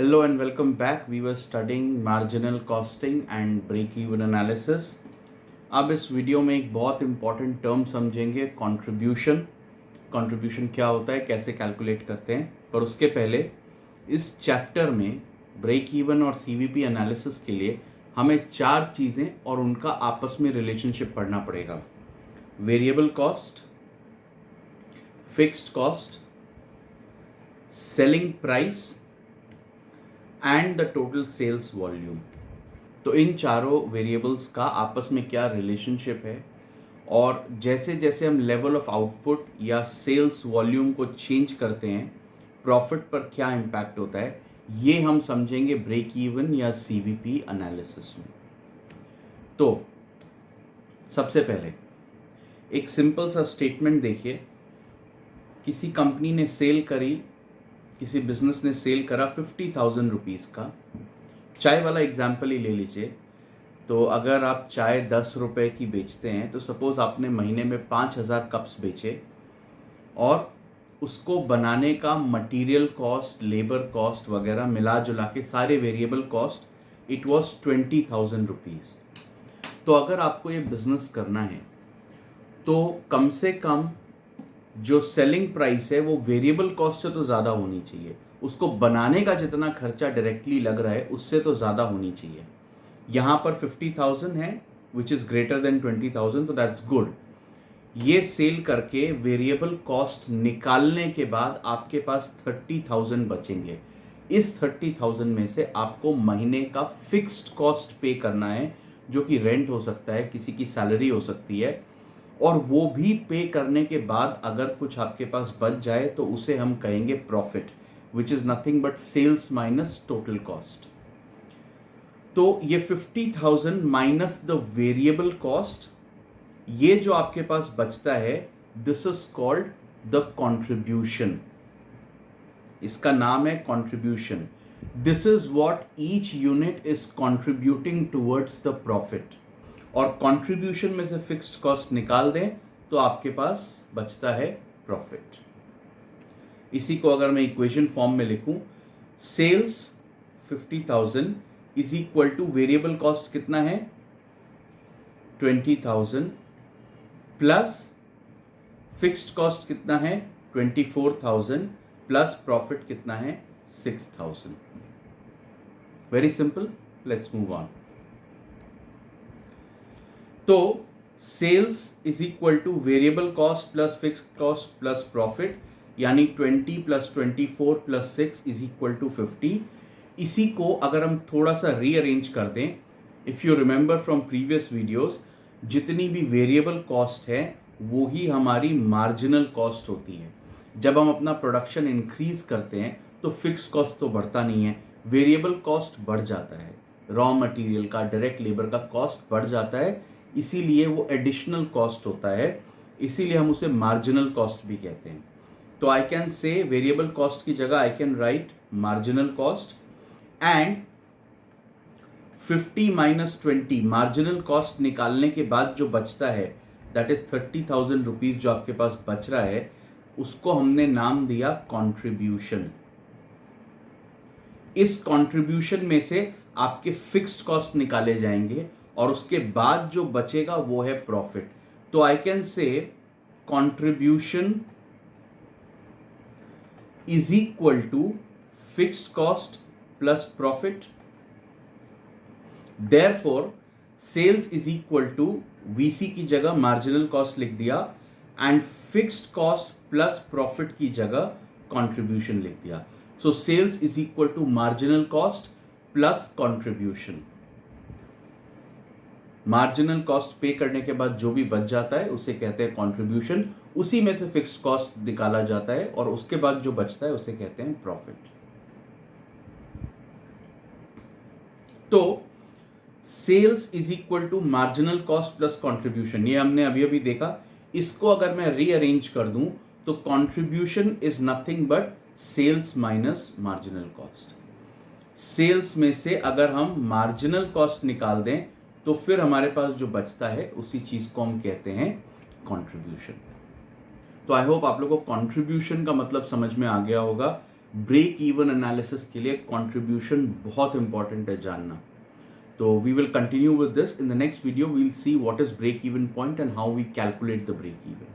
Hello and welcome back. We were studying marginal costing and break-even analysis. अब इस video में एक बहुत इंपॉर्टेंट टर्म समझेंगे, कंट्रीब्यूशन. कंट्रीब्यूशन क्या होता है, कैसे कैलकुलेट करते हैं. पर उसके पहले इस चैप्टर में ब्रेक इवन और सीवीपी एनालिसिस के लिए हमें चार चीज़ें और उनका आपस में रिलेशनशिप पढ़ना पड़ेगा. Variable cost, fixed cost, selling price and the total sales volume. तो इन चारों वेरिएबल्स का आपस में क्या रिलेशनशिप है और जैसे जैसे हम लेवल ऑफ आउटपुट या सेल्स वॉल्यूम को चेंज करते हैं प्रॉफिट पर क्या इम्पैक्ट होता है, ये हम समझेंगे ब्रेक इवन या सीवीपी एनालिसिस में. तो सबसे पहले एक सिंपल सा स्टेटमेंट देखिए. किसी कंपनी ने सेल करी, किसी बिजनेस ने सेल करा 50,000 रुपीज़ का. चाय वाला एग्जाम्पल ही ले लीजिए. तो अगर आप चाय 10 रुपये की बेचते हैं तो सपोज़ आपने महीने में 5,000 कप्स बेचे और उसको बनाने का मटेरियल कॉस्ट, लेबर कॉस्ट वगैरह मिला जुला के सारे variable cost it was 20,000 rupees. तो अगर आपको ये बिज़नेस करना है तो कम से कम जो सेलिंग प्राइस है वो वेरिएबल कॉस्ट से तो ज़्यादा होनी चाहिए. उसको बनाने का जितना खर्चा डायरेक्टली लग रहा है उससे तो ज़्यादा होनी चाहिए. यहाँ पर 50,000 है विच इज़ ग्रेटर देन 20,000, तो दैट्स गुड. ये सेल करके वेरिएबल कॉस्ट निकालने के बाद आपके पास 30,000 बचेंगे. इस 30,000 में से आपको महीने का फिक्स्ड कॉस्ट पे करना है, जो कि रेंट हो सकता है, किसी की सैलरी हो सकती है, और वो भी पे करने के बाद अगर कुछ आपके पास बच जाए तो उसे हम कहेंगे profit, which is nothing but sales minus total cost. तो ये 50,000 माइनस द वेरिएबल कॉस्ट, ये जो आपके पास बचता है, this is called the contribution. इसका नाम है contribution. This is what each unit is contributing towards the profit. और कंट्रीब्यूशन में से फिक्स्ड कॉस्ट निकाल दें तो आपके पास बचता है प्रॉफिट. इसी को अगर मैं इक्वेशन फॉर्म में लिखूं, sales 50,000 is equal to variable cost कितना है 20,000 प्लस फिक्स्ड कॉस्ट कितना है 24,000 प्लस प्रॉफिट कितना है 6,000. Very simple. Let's move on. तो sales is equal to variable cost plus fixed cost plus profit, यानी 20 plus 24 plus 6 is equal to 50. इसी को अगर हम थोड़ा सा रीअरेंज कर दें, if you remember from previous videos, जितनी भी वेरिएबल कॉस्ट है वो ही हमारी मार्जिनल कॉस्ट होती है. जब हम अपना प्रोडक्शन इंक्रीज करते हैं तो फिक्स्ड कॉस्ट तो बढ़ता नहीं है, वेरिएबल कॉस्ट बढ़ जाता है. रॉ मटेरियल का, डायरेक्ट लेबर का कॉस्ट बढ़ जाता है, इसीलिए वो एडिशनल कॉस्ट होता है, इसीलिए हम उसे मार्जिनल कॉस्ट भी कहते हैं. तो आई कैन से वेरिएबल कॉस्ट की जगह I can write marginal cost, and 50 minus 20 marginal cost निकालने के बाद जो बचता है दैट इज 30,000 रुपीज जो आपके पास बच रहा है, उसको हमने नाम दिया कंट्रीब्यूशन. इस कंट्रीब्यूशन में से आपके फिक्स्ड कॉस्ट निकाले जाएंगे और उसके बाद जो बचेगा वो है प्रॉफिट. तो I can say contribution is equal to fixed cost plus profit. Therefore sales is equal to VC की जगह मार्जिनल कॉस्ट लिख दिया and fixed cost plus profit की जगह कंट्रीब्यूशन लिख दिया. So sales is equal to marginal cost plus contribution. Marginal cost पे करने के बाद जो भी बच जाता है उसे कहते हैं कंट्रीब्यूशन. उसी में से फिक्स्ड कॉस्ट निकाला जाता है और उसके बाद जो बचता है उसे कहते हैं प्रॉफिट. तो sales is equal to marginal cost plus contribution, ये हमने अभी अभी देखा. इसको अगर मैं रीअरेंज कर दूं तो contribution is nothing but sales minus marginal cost. Sales में से अगर हम मार्जिनल कॉस्ट निकाल दें तो फिर हमारे पास जो बचता है उसी चीज को हम कहते हैं कंट्रीब्यूशन. तो आई होप आप लोगों को कंट्रीब्यूशन का मतलब समझ में आ गया होगा. ब्रेक इवन एनालिसिस के लिए कंट्रीब्यूशन बहुत इंपॉर्टेंट है जानना. तो we will continue with this. In the next video, we'll see what is break even point and how we calculate the break even.